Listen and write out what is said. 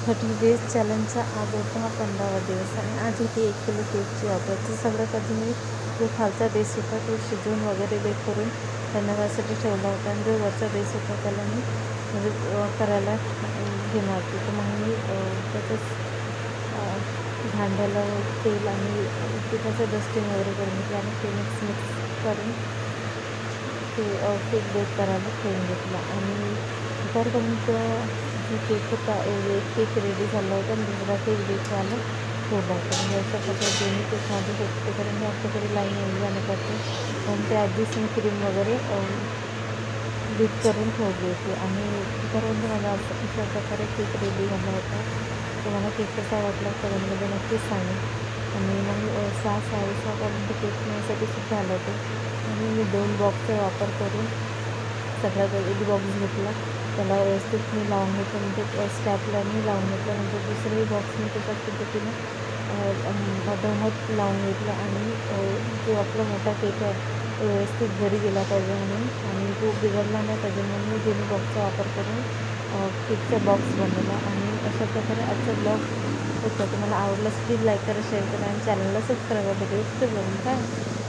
30 days चॅलेंजचा आज होता हा 15वा दिवस आणि आज होती 1 किलो केकची ऑर्डर. तर सगळ्यात आधी मी जो खालचा बेस होता तो शिजवून वगैरे बेक करून धन्यवादसाठी ठेवला होता आणि जो वरचा बेस होता त्याला मी म्हणजे करायला घेणार होती. तर मग मी त्याच्यात भांड्याला तेल आणि पिठाचं डस्टिंग वगैरे करून घेतलं आणि ते मिक्स करून ते केक बेक करायला ठेवून घेतला आणि दुपारपर्यंत जो केक होता एक केक रेडी झाला होता आणि दुसरा केक बेक व्हायला ठेवला होता. म्हणजे अशा प्रकारे दोन्ही केक माझे होते कारण आमच्याकडे लाईन यायला जाण्यासाठी पण त्या आधीच मी क्रीम वगैरे बीट करून ठेवली होती आणि दुपारपर्यंत माझा अशा प्रकारे केक रेडी झाला होता. तर मला केक कसा वाटला कमेंटमध्ये नक्कीच सांगेन. आणि मग 6:30पर्यंत केक मिळण्यासाठी सुद्धा आलं होते आणि मी 2 बॉक्सचा वापर करून सगळ्यात एक बॉक्स घेतला, त्याला व्यवस्थित मी लावून घेतलं म्हणजे स्टॅपलरनी लावून घेतलं. नंतर दुसरंही बॉक्स मी तशाच पद्धतीने मधोमध लावून घेतलं आणि जो आपला मोठा केक आहे तो व्यवस्थित घरी गेला पाहिजे म्हणून आणि तो बिघडला नाही पाहिजे म्हणून मी दोन्ही बॉक्सचा वापर करून केकचा बॉक्स बनवला. आणि अशा प्रकारे आजचा ब्लॉग होता. तुम्हाला आवडल्यास प्लीज लाईक करा, शेअर करा आणि चॅनलला सबस्क्राईब करा. भेटूया पुढच्या ब्लॉगमध्ये. बाय.